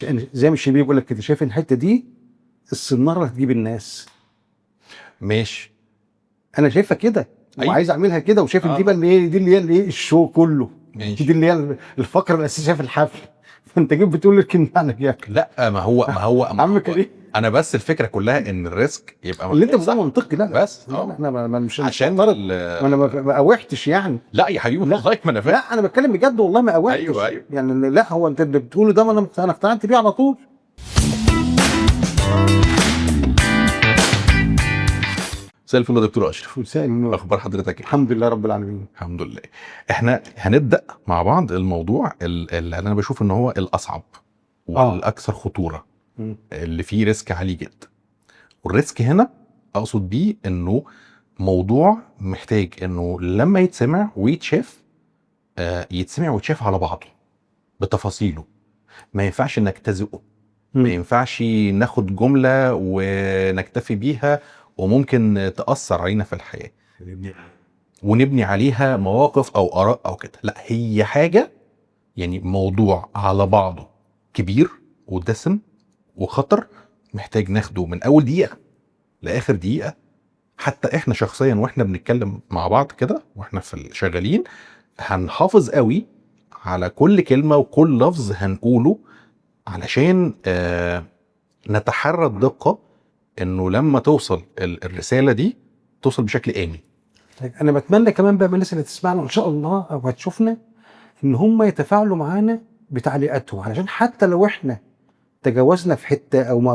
يعني زي ما الشباب بيقول لك كده، شايف الحته دي الصناره اللي هتجيب الناس. ماشي. انا شايفها كده أيوة. وعايز اعملها كده، وشايف ان دي بقى اللي هي الايه الشو كله. ماشي. دي اللي هي الفقره الاساسيه في الحفل. فانت جيت بتقول لي كلمه عنك يا اخي. لا ما عم هو كريم، انا بس الفكره كلها ان الريسك يبقى اللي انت محطوط بتقوله صح. منطقي. لا بس لا انا مش عشان معترض. ما انا ما قاوحتش يعني. لا يا حبيبي لا والله ما انا فاهم. لا انا بتكلم بجد والله، ما قاوحتش. ايوه. يعني لا، هو انت اللي بتقوله ده ما انا اقتنعت بيه على طول. مساء الفل يا دكتور اشرف، مساء النور. اخبار حضرتك ايه؟ الحمد لله رب العالمين. الحمد لله. احنا هنبدا مع بعض الموضوع اللي انا بشوف ان هو الاصعب والاكثر خطوره، اللي فيه ريسك عالي جدا. والريسك هنا اقصد بيه انه موضوع محتاج انه لما يتسمع ويتشاف، يتسمع ويتشاف على بعضه بتفاصيله. ما ينفعش انك تزقه، ما ينفعش ناخد جملة ونكتفي بيها وممكن تأثر علينا في الحياة ونبني عليها مواقف او اراء او كده. لا، هي حاجة يعني موضوع على بعضه كبير ودسم وخطر، محتاج ناخده من اول دقيقة لاخر دقيقة. حتى احنا شخصيا واحنا بنتكلم مع بعض كده واحنا في الشغالين هنحافظ قوي على كل كلمة وكل لفظ هنقوله، علشان نتحرى الدقة انه لما توصل الرسالة دي توصل بشكل آمن. طيب انا بتمنى كمان بقى من الناس اللي هتسمعنا ان شاء الله او هتشوفنا ان هم يتفاعلوا معانا بتعليقاتهم، علشان حتى لو احنا تجاوزنا في حته او ما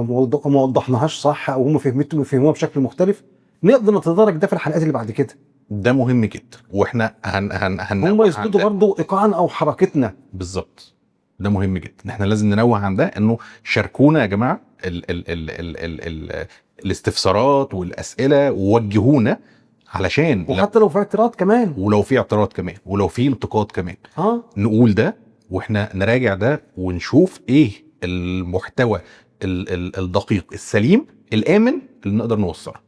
وضحناهاش صح، او هم فهموها بشكل مختلف، نقدر نتدارك ده في الحلقات اللي بعد كده. ده مهم جدا، واحنا هم يسقطوا برضه ايقاعا او حركتنا. بالظبط. ده مهم جدا، احنا لازم ننوه عن ده، انه شاركونا يا جماعه ال الاستفسارات والاسئله، ووجهونا علشان وحتى لو في اعتراض كمان، ولو في اعتراض كمان، ولو في انتقاد كمان نقول ده، واحنا نراجع ده ونشوف ايه المحتوى الدقيق السليم الامن اللي نقدر نوصله.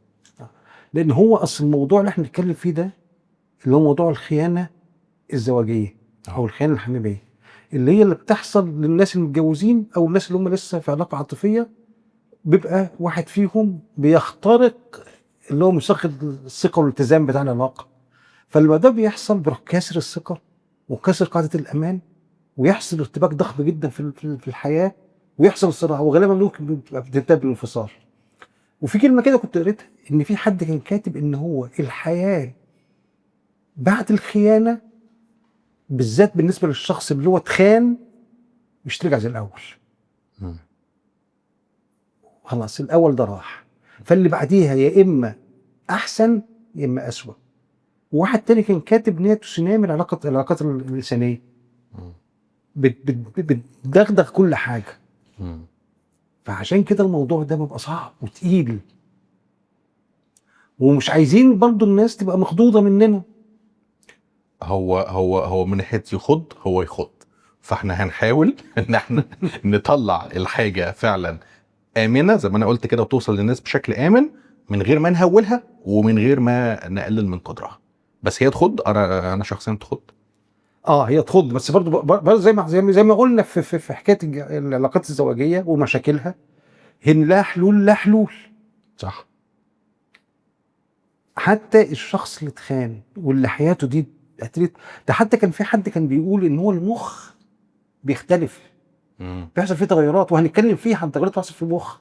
لان هو اصل الموضوع اللي احنا بنتكلم فيه ده اللي هو موضوع الخيانه الزواجيه او الخيانه الحميميه، اللي بتحصل للناس المتجوزين او الناس اللي هم لسه في علاقه عاطفيه. بيبقى واحد فيهم بيخترق اللي هو ميثاق الثقه والالتزام بتاع العلاقه، فلما ده بيحصل بيروح كاسر الثقه وكسر قاعده الامان، ويحصل ارتباك ضخم جدا في الحياه، ويحصل صراع، وغالبا ممكن بتنتهي بالانفصال. وفي كلمه كده كنت قريتها ان في حد كان كاتب ان هو الحياه بعد الخيانه، بالذات بالنسبه للشخص اللي هو اتخان، مش ترجع زي الاول. خلاص الاول ده راح، فاللي بعديها يا اما احسن يا اما اسوأ. وواحد تاني كان كاتب ان هي تسونامي العلاقات الانسانيه، بتدغدغ كل حاجه. فعشان كده الموضوع ده بيبقى صعب وتقيل، ومش عايزين برضو الناس تبقى مخضوضه مننا. هو من ناحيه هو يخض، فاحنا هنحاول ان احنا نطلع الحاجه فعلا امنه زي ما انا قلت كده، وتوصل للناس بشكل امن من غير ما نهولها ومن غير ما نقلل من قدرها. بس هي تخض، انا شخصيا تخض. هي تخض، بس برضو زي ما قلنا في حكايه العلاقات الزواجيه ومشاكلها، هن لا حلول. صح. حتى الشخص اللي اتخان واللي حياته دي ده حتى كان في حد كان بيقول ان هو المخ بيختلف، بيحصل فيه تغيرات، وهنتكلم فيها عن تغيرات بتحصل في المخ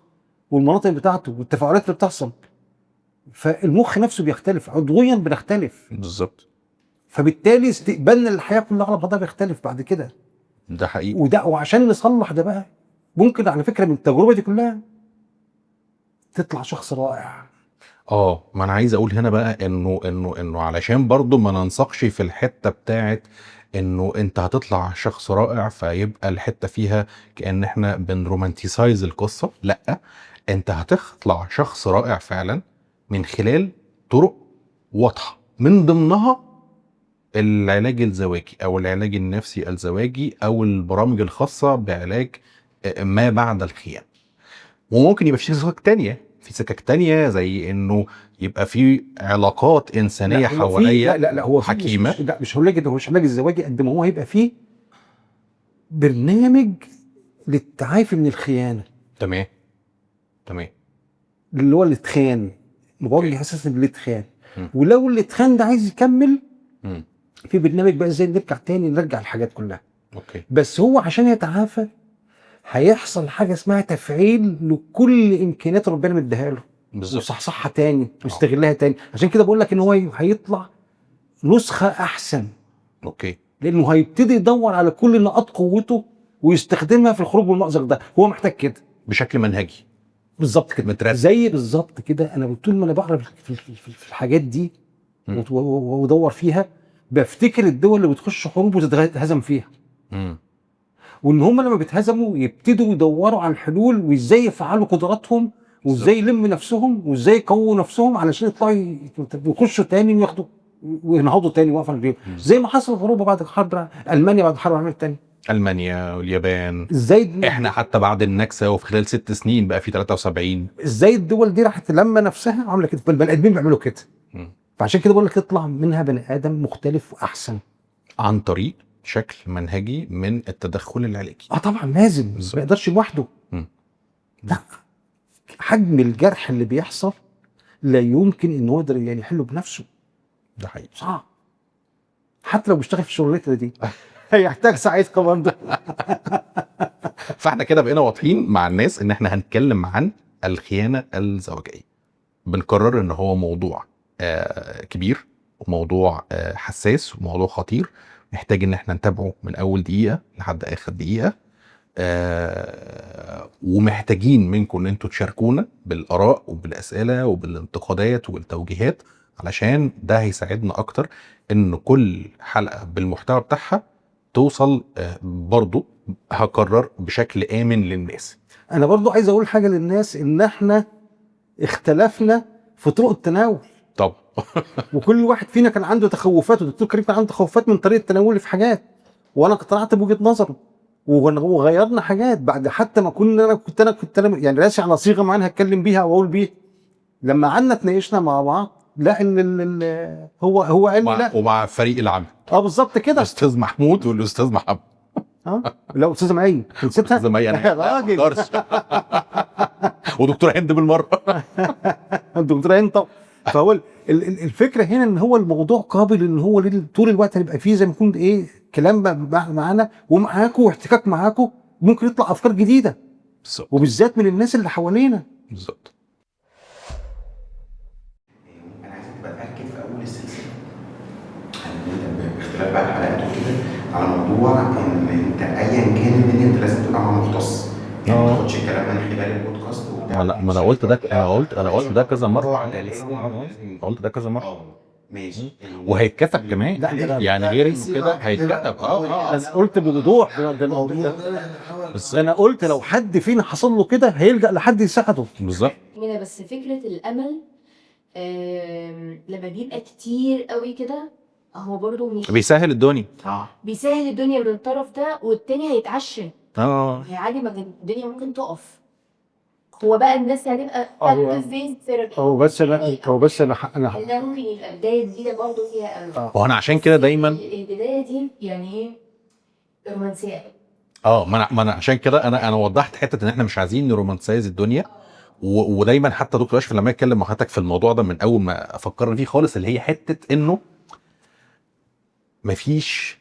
والمناطق بتاعته والتفاعلات اللي بتحصل. فالمخ نفسه بيختلف، عضويا بنختلف بالظبط، فبالتالي استقبالنا للحياه كلها على بعضها بيختلف بعد كده. ده حقيقي. وعشان نصلح ده بقى، ممكن على فكره من التجربه دي كلها تطلع شخص رائع. ما انا عايز اقول هنا بقى انه علشان برضو ما ننسقش في الحته بتاعت انه انت هتطلع شخص رائع فيبقى الحته فيها كأن احنا بنرومانتيسايز القصه. لا، انت هتطلع شخص رائع فعلا من خلال طرق واضحه، من ضمنها العلاج الزواجي او العلاج النفسي الزواجي او البرامج الخاصه بعلاج ما بعد الخيانه. وممكن يبقى في سكك تانية زي انه يبقى في علاقات انسانيه حواليا لا هو حكيمه. مش علاج، ده هو مش علاج الزواجي قد ما هو هيبقى فيه برنامج للتعافي من الخيانه، تمام اللي هو اللي اتخان، موجه اساسا اللي اتخان. مم. ولو اللي اتخان ده عايز يكمل مم. في برنامج بقى ازاي نرجع تاني نرجع الحاجات كلها. اوكي. بس هو عشان يتعافى هيحصل حاجه اسمها تفعيل لكل امكانيات ربنا مديها له، بالظبط. وصحصحها تاني ويستغلها تاني. عشان كده بقول لك ان هو هيطلع نسخه احسن، اوكي. لانه هيبتدي يدور على كل نقاط قوته ويستخدمها في الخروج من المأزق ده. هو محتاج كده بشكل منهجي بالظبط كده، مترتب. زي بالظبط كده. انا طول ما انا بقرا في الحاجات دي مم. وادور فيها، بفتكر الدول اللي بتخش حروب وتتهزم فيها، مم. وان هم لما بيتهزموا يبتدوا يدوروا على الحلول وازاي يفعلوا قدراتهم وازاي يلموا نفسهم وازاي يقووا نفسهم علشان يطلعوا يخشوا تاني وياخدوا وينهضوا تاني وقفوا على رجليهم، زي ما حصل في اوروبا بعد حرب المانيا، بعد الحرب العالميه الثانيه. المانيا واليابان، ازاي احنا حتى بعد النكسه وفي خلال 6 سنين بقى في 73. ازاي الدول دي راحت لما نفسها عامله كده، البني ادمين بيعملوا كده. مم. فعشان كده بقول لك يطلع منها بني ادم مختلف واحسن عن طريق شكل منهجي من التدخل العلاجي. طبعا لازم، ما يقدرش لوحده. مم. لا، حجم الجرح اللي بيحصل لا يمكن ان هو يقدر يعني يحله بنفسه، ده حقيقي. صعب. حتى لو بيشتغل في شغلتنا دي هيحتاج ساعات كمان ده. فاحنا كده بقينا واضحين مع الناس ان احنا هنتكلم عن الخيانه الزوجيه. بنقرر ان هو موضوع كبير وموضوع حساس وموضوع خطير، محتاج ان احنا نتابعه من اول دقيقه لحد اخر دقيقه. ومحتاجين منكم ان انتوا تشاركونا بالاراء وبالاسئله وبالانتقادات والتوجيهات، علشان ده هيساعدنا اكتر ان كل حلقه بالمحتوى بتاعها توصل برضو هكرر بشكل امن للناس. انا برضو عايز اقول حاجه للناس، ان احنا اختلفنا في طرق التناول. طب وكل واحد فينا كان عنده تخوفات، والدكتور كريم كان عنده تخوفات من طريقه تناولي في حاجات، وانا اقتنعت بوجهه نظره وغيرنا حاجات بعد حتى ما كنا انا يعني راسي على صيغه معينه هتكلم بيها او اقول بيها. لما قعدنا اتناقشنا مع بعض، لا هو قال لي لا. ومع فريق العمل بالظبط كده، الاستاذ محمود والاستاذ محمد. لا استاذه معين نسيتها. استاذ معين يا راجل. ودكتور هند بالمره. الدكتور هند. طب فهو الفكره هنا ان هو الموضوع قابل ان هو طول الوقت هيبقى فيه زي ما يكون كلام معانا ومعاكم واحتكاك معاكم، ممكن يطلع افكار جديده بالظبط، وبالذات من الناس اللي حوالينا. بالظبط. انا عايزك تبقى مركز في اول السلسله، باختلاف بقى الحلقات وكده، على موضوع ان انت ايا كان الدنيا انت لازم تبقى مع مختص، يعني ما تاخدش الكلام من خلال البودكاست وبتاع. ما انا قلت ده، انا قلت ده كذا مره. قلت ده كذا مره. ماشي. وهيتكتب كمان، لا يعني غير كده هيتكتب. انا قلت بوضوح ده الموضوع، بس انا قلت لو حد فينا حصل له كده هيلجأ لحد يساعده. بالظبط. هنا بس فكرة الأمل لما بيبقى كتير قوي كده، هو برضو مش بيسهل الدنيا. بيسهل الدنيا من الطرف ده، والتاني هيتعشى. يعني عادي، ما الدنيا ممكن تقف. هو بقى الناس هتبقى فين ثيرابي. هو بس انا ده ممكن يبقى بداية جديدة برضو فيها أمل. وانا عشان كده دايما البداية دي يعني ايه؟ رومانسية. ما انا عشان كده انا وضحت حته ان احنا مش عايزين نرومانسايز الدنيا. ودايما حتى دكتور اشرف لما يتكلم مع حضرتك في الموضوع ده من اول ما افكرنا فيه خالص، اللي هي حته انه مفيش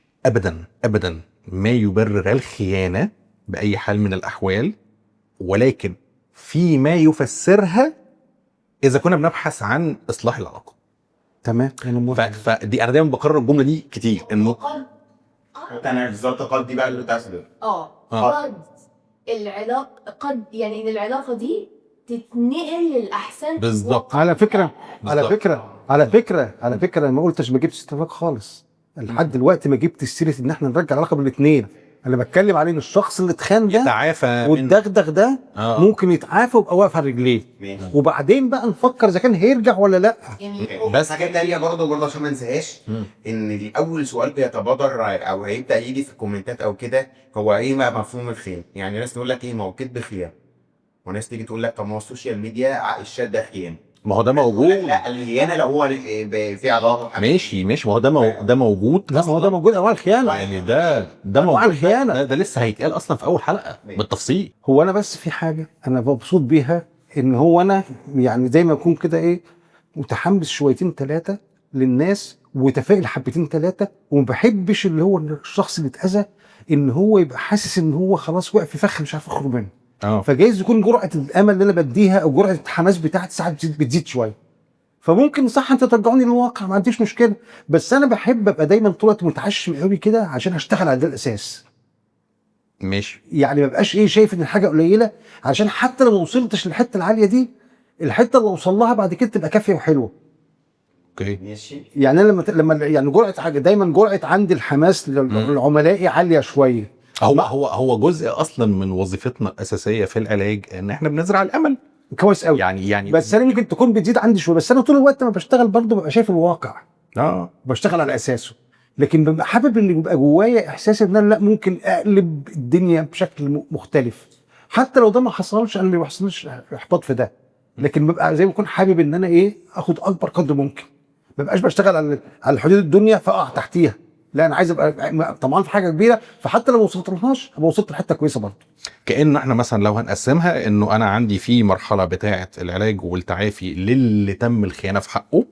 ابدا ما يبرر الخيانه باي حال من الاحوال، ولكن في ما يفسرها اذا كنا بنبحث عن اصلاح العلاقه. تمام. فدي انا دايما بكرر الجمله دي كتير، انه انا بالظبط قد دي بقى اللي بتحصل. قد العلاقه، قد يعني ان العلاقه دي تتنقل للاحسن. بالظبط. على فكره انا ما قلتش ما جبتش اتفاق خالص لحد دلوقتي، ما جبتش سيره ان احنا نرجع العلاقه بالاثنين. انا بتكلم عليه ان الشخص اللي اتخان ده يتعافى والدغدغ ده ممكن يتعافى ويبقى واقف على رجليه، وبعدين بقى نفكر اذا كان هيرجع ولا لا. بس حاجه تانية برضه عشان ما ننساهاش، ان دي اول سؤال بيتبادر او هيبدا يجي في الكومنتات او كده، هو ايه مفهوم الخيانه؟ يعني ناس تقول لك ايه، ما هو كدب خيانه، وناس تيجي تقول لك طب ما هو السوشيال ميديا الشات ده خيانه. ما هو ده موجود. لا الخيانه لو هو في علاقه ماشي ما هو ده موجود. لا ما هو ده موجود انواع الخيانه. يعني ده انواع موجود. الخيانه ده لسه هيتقال اصلا في اول حلقه بالتفصيل. هو انا بس في حاجه انا مبسوط بيها، ان هو انا يعني زي ما اكون كده ايه متحمس شويتين ثلاثه للناس وتفائل حبتين ثلاثه، وما بحبش اللي هو الشخص اللي اتاذى ان هو يبقى حاسس ان هو خلاص وقع في فخ مش عارف يخرج منه. فجايز يكون جرعه الامل اللي انا بديها او جرعه الحماس بتاعتي ساعات بتزيد شويه، فممكن صح انت ترجعوني للواقع ما عنديش مشكله، بس انا بحب ابقى دايما طول الوقت متعشم قوي كده عشان اشتغل على ده الاساس. ماشي. يعني ما بقاش ايه شايف ان الحاجه قليله، عشان حتى لو ما وصلتش للحته العاليه دي الحته اللي اوصل لها بعد كده تبقى كافيه وحلوه. اوكي ماشي. يعني انا لما يعني جرعه حاجه دايما جرعه عندي الحماس للعملاء عاليه شويه. هو جزء اصلا من وظيفتنا الاساسيه في العلاج ان احنا بنزرع الامل. كويس قوي. يعني بس انا ممكن تكون بتزيد عندي شويه، بس انا طول الوقت ما بشتغل برضه ببقى شايف الواقع. بشتغل على اساسه، لكن ببقى حابب ان يبقى جوايا احساس ان انا لا ممكن اقلب الدنيا بشكل مختلف، حتى لو ده ما حصلش انا ما بيحصلش احباط في ده، لكن ببقى زي ما اكون حابب ان انا ايه اخد اكبر قدر ممكن، ما بقاش بشتغل على حدود الدنيا فاقع تحتيها، لا انا عايز ابقى طمعان في حاجه كبيره، فحتى لو ما وصلتلهاش ابقى وصلت لحته كويسه برضه. كأن احنا مثلا لو هنقسمها انه انا عندي في مرحله بتاعه العلاج والتعافي للي تم الخيانه في حقه،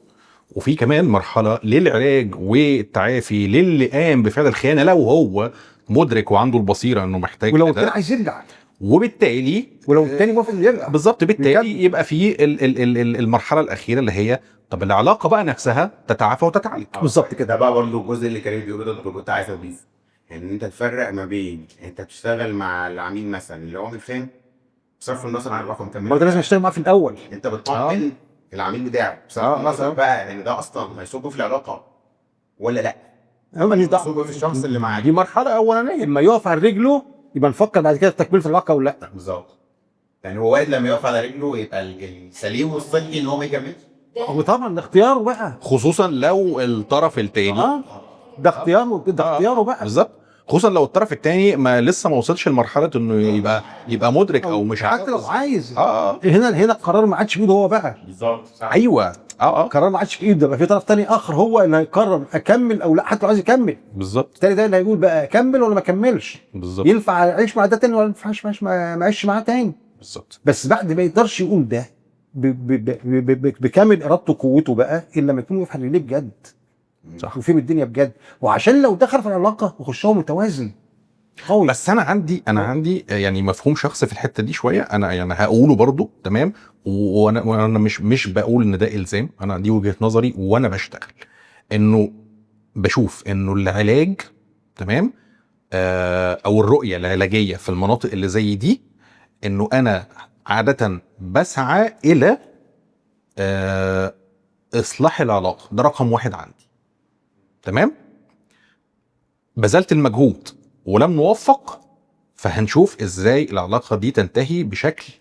وفي كمان مرحله للعلاج والتعافي للي قام بفعل الخيانه لو هو مدرك وعنده البصيره انه محتاج، ولو التاني عايز يرجع، وبالتالي ولو التاني موافق يرجع بالظبط، بالتالي يبقى في المرحله الاخيره اللي هي طب العلاقه بقى نفسها تتعافى وتتعالج. بالظبط كده. ده بقى برضه الجزء اللي كريم بيقوله ده كنت عايز اضيف، ان انت تفرق ما بين انت بتشتغل مع العميل مثلا اللي هو فين بصرف النظر عن الرقم كمان، ما ده لازم اشتغل معاه في الاول. انت بتطمن العميل بتاعك بصرف النظر بقى ان ده اصلا هيصب في العلاقه ولا لا، هيصب في الشخص اللي معاك. دي مرحله اولانيه، اما يقف على رجله يبقى نفكر بعد كده في تكمله العلاقه ولا لا. بالظبط. يعني هو وقت لما يقف على رجله يبقى السليم والصحي ان هو ما يكملش، وطبعا ده اختياره بقى، خصوصا لو الطرف التاني ده اختياره، ده اختياره بقى. بالظبط، خصوصا لو الطرف التاني ما لسه ما وصلش لمرحله انه يبقى مدرك او مش عارف، حتى لو عايز. هنا القرار ما عادش في ايده هو بقى. بالظبط. ايوه القرار ما عادش في ايده، بقى في طرف تاني اخر هو اللي هيقرر اكمل او لا، حتى لو عايز يكمل. بالظبط. التاني ده اللي هيقول بقى اكمل ولا ما اكملش. بالظبط. ينفع اعيش مع ده تاني ولا ما ينفعش ما اعيش معاه تاني. بالظبط. بس بعد ما يقدرش يقول ده بكامل ارادته وقوته بقى الا لما يكون واقف على رجليه بجد، صح، وفهم الدنيا بجد، وعشان لو دخل في العلاقه يخشها متوازن قوي. بس انا عندي يعني مفهوم شخصي في الحته دي شويه، انا يعني هقوله برضو تمام، وانا مش بقول ان ده الزام، انا دي وجهه نظري وانا بشتغل، انه بشوف انه العلاج تمام او الرؤيه العلاجيه في المناطق اللي زي دي، انه انا عاده بسعى الى اصلاح العلاقه، ده رقم واحد عندي. تمام، بذلت المجهود ولم نوفق، فهنشوف ازاي العلاقه دي تنتهي بشكل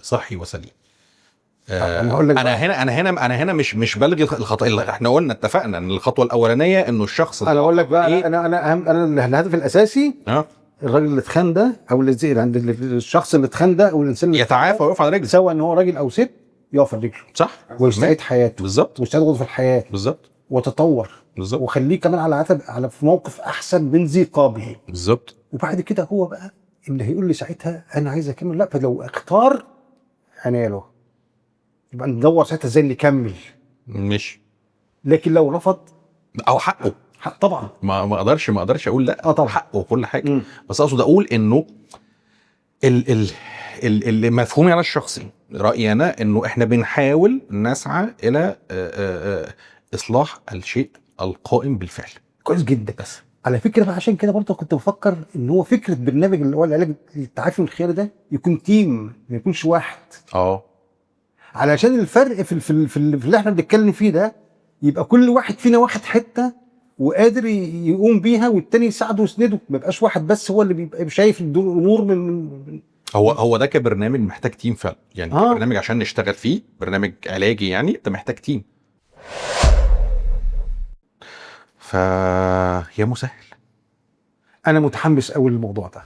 صحي وسليم. انا هنا مش بلغي الخطأ اللي احنا قلنا، اتفقنا ان الخطوه الاولانيه انه الشخص انا اقول لك بقى انا الهدف الاساسي الراجل اللي اتخان ده او اللي عند الشخص اللي اتخان ده او الانسان اللي يتعافى ويقف على رجله، سواء ان هو راجل او ست، يقف على رجله، صح، ويستعيد حياته. بالظبط. ويستعيد غرضه في الحياه. بالظبط. وتطور. بالظبط. وخليه كمان على في موقف احسن من ذي قابل. بالظبط. وبعد كده هو بقى اللي هيقول لي ساعتها انا عايز اكمل، لا، فلو اختار عناله يبقى ندور ساعتها ازاي نكمل. مش لكن لو رفض او حقه طبعا ما اقدرش اقول لا، طبعا حقه وكل حاجه. بس اقصد اقول انه المفهومي انا الشخصي، رايي انا، انه احنا بنحاول نسعى الى اصلاح الشيء القائم بالفعل. كويس جدا. بس على فكره بقى عشان كده برضه كنت بفكر ان هو فكره برنامج اللي هو العلاج التعافي من الخيانه ده يكون تيم، ما يكونش واحد. علشان الفرق في اللي احنا بنتكلم فيه ده يبقى كل واحد فينا واخد حته وقادر يقوم بيها، والتاني يساعده ويسنده، ما يبقاش واحد بس هو اللي بيبقى شايف الامور من هو ده كبرنامج محتاج تيم فعلا، يعني برنامج عشان نشتغل فيه، برنامج علاجي يعني انت محتاج تيم. يا مسهل. انا متحمس قوي للموضوع ده.